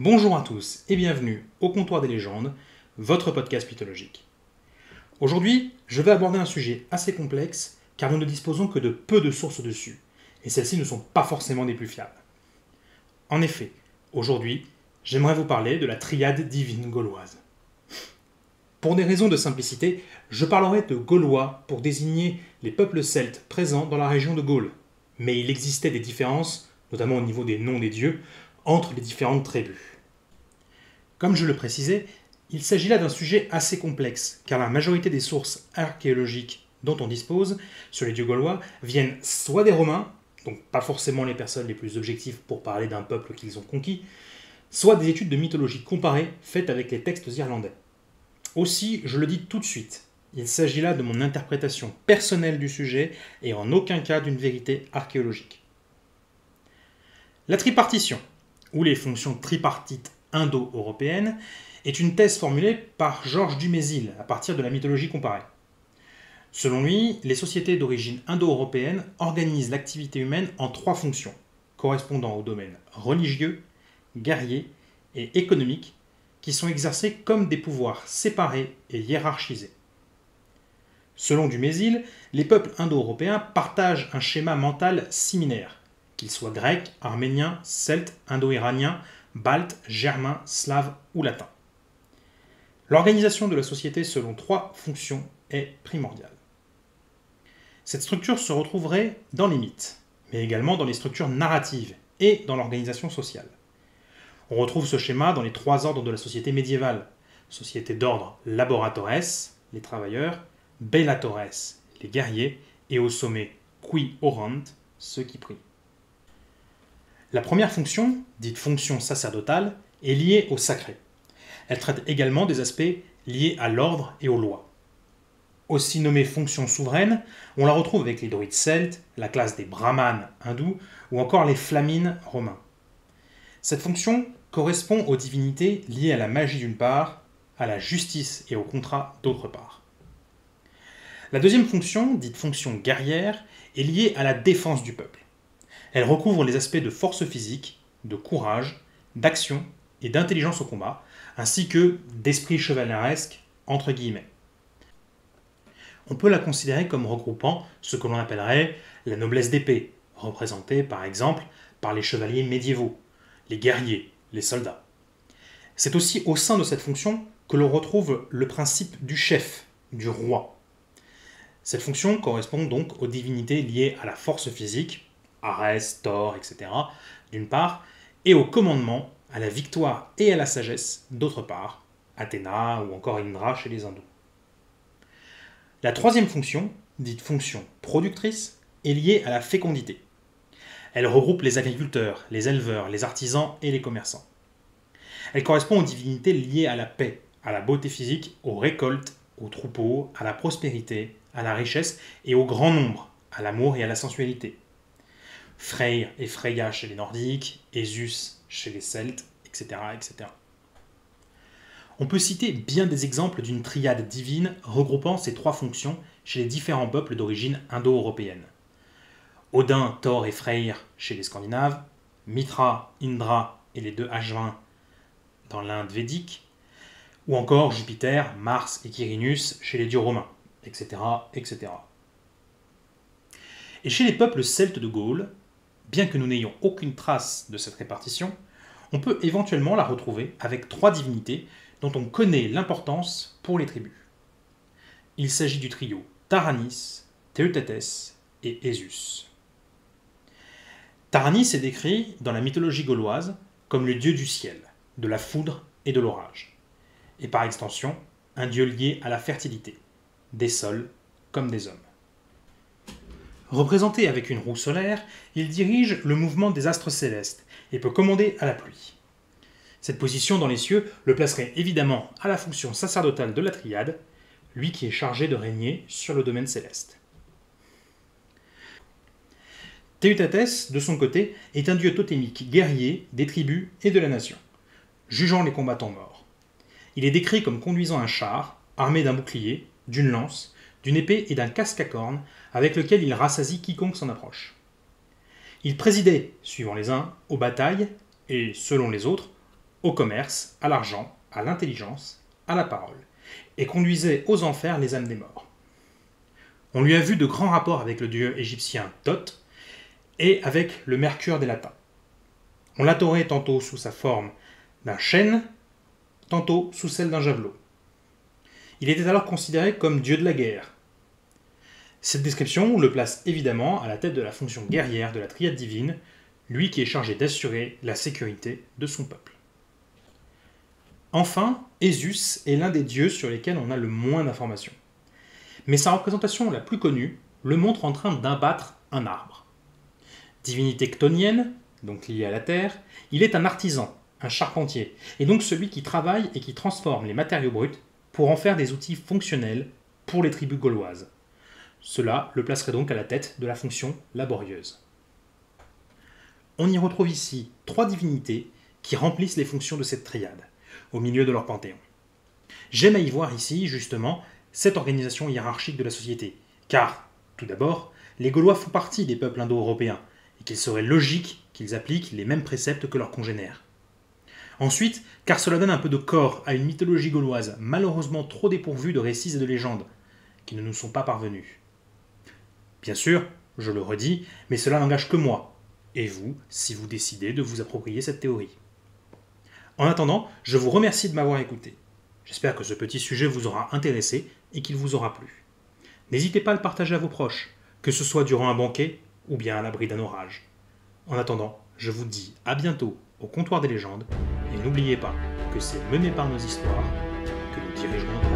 Bonjour à tous et bienvenue au Comptoir des légendes, votre podcast mythologique. Aujourd'hui, je vais aborder un sujet assez complexe car nous ne disposons que de peu de sources dessus, et celles-ci ne sont pas forcément des plus fiables. En effet, aujourd'hui, j'aimerais vous parler de la triade divine gauloise. Pour des raisons de simplicité, je parlerai de Gaulois pour désigner les peuples celtes présents dans la région de Gaule, mais il existait des différences, notamment au niveau des noms des dieux, entre les différentes tribus. Comme je le précisais, il s'agit là d'un sujet assez complexe, car la majorité des sources archéologiques dont on dispose sur les dieux gaulois viennent soit des Romains, donc pas forcément les personnes les plus objectives pour parler d'un peuple qu'ils ont conquis, soit des études de mythologie comparée faites avec les textes irlandais. Aussi, je le dis tout de suite, il s'agit là de mon interprétation personnelle du sujet et en aucun cas d'une vérité archéologique. La tripartition, ou les fonctions tripartites indo-européennes, est une thèse formulée par Georges Dumézil à partir de la mythologie comparée. Selon lui, les sociétés d'origine indo-européenne organisent l'activité humaine en trois fonctions, correspondant aux domaines religieux, guerriers et économiques, qui sont exercés comme des pouvoirs séparés et hiérarchisés. Selon Dumézil, les peuples indo-européens partagent un schéma mental similaire, qu'ils soient grecs, arméniens, celtes, indo-iraniens, baltes, germains, slaves ou latins. L'organisation de la société selon trois fonctions est primordiale. Cette structure se retrouverait dans les mythes, mais également dans les structures narratives et dans l'organisation sociale. On retrouve ce schéma dans les trois ordres de la société médiévale. Société d'ordre laboratores, les travailleurs, bellatores, les guerriers, et au sommet qui orant, ceux qui prient. La première fonction, dite fonction sacerdotale, est liée au sacré. Elle traite également des aspects liés à l'ordre et aux lois. Aussi nommée fonction souveraine, on la retrouve avec les druides celtes, la classe des brahmanes hindous ou encore les flamines romains. Cette fonction correspond aux divinités liées à la magie d'une part, à la justice et au contrat d'autre part. La deuxième fonction, dite fonction guerrière, est liée à la défense du peuple. Elle recouvre les aspects de force physique, de courage, d'action et d'intelligence au combat, ainsi que d'esprit chevaleresque, entre guillemets. On peut la considérer comme regroupant ce que l'on appellerait la noblesse d'épée, représentée par exemple par les chevaliers médiévaux, les guerriers, les soldats. C'est aussi au sein de cette fonction que l'on retrouve le principe du chef, du roi. Cette fonction correspond donc aux divinités liées à la force physique, Arès, Thor, etc., d'une part, et au commandement, à la victoire et à la sagesse, d'autre part, Athéna ou encore Indra chez les hindous. La troisième fonction, dite fonction productrice, est liée à la fécondité. Elle regroupe les agriculteurs, les éleveurs, les artisans et les commerçants. Elle correspond aux divinités liées à la paix, à la beauté physique, aux récoltes, aux troupeaux, à la prospérité, à la richesse et au grand nombre, à l'amour et à la sensualité. Freyr et Freya chez les Nordiques, Esus chez les Celtes, etc., etc. On peut citer bien des exemples d'une triade divine regroupant ces trois fonctions chez les différents peuples d'origine indo-européenne. Odin, Thor et Freyr chez les Scandinaves, Mitra, Indra et les deux Ashvin dans l'Inde védique, ou encore Jupiter, Mars et Quirinus chez les dieux romains, etc., etc. Et chez les peuples celtes de Gaule, bien que nous n'ayons aucune trace de cette répartition, on peut éventuellement la retrouver avec trois divinités dont on connaît l'importance pour les tribus. Il s'agit du trio Taranis, Théotétès et Esus. Taranis est décrit dans la mythologie gauloise comme le dieu du ciel, de la foudre et de l'orage, et par extension, un dieu lié à la fertilité, des sols comme des hommes. Représenté avec une roue solaire, il dirige le mouvement des astres célestes et peut commander à la pluie. Cette position dans les cieux le placerait évidemment à la fonction sacerdotale de la triade, lui qui est chargé de régner sur le domaine céleste. Théotétès, de son côté, est un dieu totémique guerrier des tribus et de la nation, jugeant les combattants morts. Il est décrit comme conduisant un char, armé d'un bouclier, d'une lance, d'une épée et d'un casque à cornes, avec lequel il rassasie quiconque s'en approche. Il présidait, suivant les uns, aux batailles, et, selon les autres, au commerce, à l'argent, à l'intelligence, à la parole, et conduisait aux enfers les âmes des morts. On lui a vu de grands rapports avec le dieu égyptien Thoth et avec le Mercure des Latins. On l'adorait tantôt sous sa forme d'un chêne, tantôt sous celle d'un javelot. Il était alors considéré comme dieu de la guerre. Cette description le place évidemment à la tête de la fonction guerrière de la triade divine, lui qui est chargé d'assurer la sécurité de son peuple. Enfin, Esus est l'un des dieux sur lesquels on a le moins d'informations. Mais sa représentation la plus connue le montre en train d'abattre un arbre. Divinité chthonienne, donc liée à la terre, il est un artisan, un charpentier, et donc celui qui travaille et qui transforme les matériaux bruts pour en faire des outils fonctionnels pour les tribus gauloises. Cela le placerait donc à la tête de la fonction laborieuse. On y retrouve ici 3 divinités qui remplissent les fonctions de cette triade, au milieu de leur panthéon. J'aime à y voir ici, justement, cette organisation hiérarchique de la société, car, tout d'abord, les Gaulois font partie des peuples indo-européens, et qu'il serait logique qu'ils appliquent les mêmes préceptes que leurs congénères. Ensuite, car cela donne un peu de corps à une mythologie gauloise malheureusement trop dépourvue de récits et de légendes, qui ne nous sont pas parvenus. Bien sûr, je le redis, mais cela n'engage que moi, et vous, si vous décidez de vous approprier cette théorie. En attendant, je vous remercie de m'avoir écouté. J'espère que ce petit sujet vous aura intéressé et qu'il vous aura plu. N'hésitez pas à le partager à vos proches, que ce soit durant un banquet ou bien à l'abri d'un orage. En attendant, je vous dis à bientôt au comptoir des légendes, et n'oubliez pas que c'est mené par nos histoires que nous dirigerons notre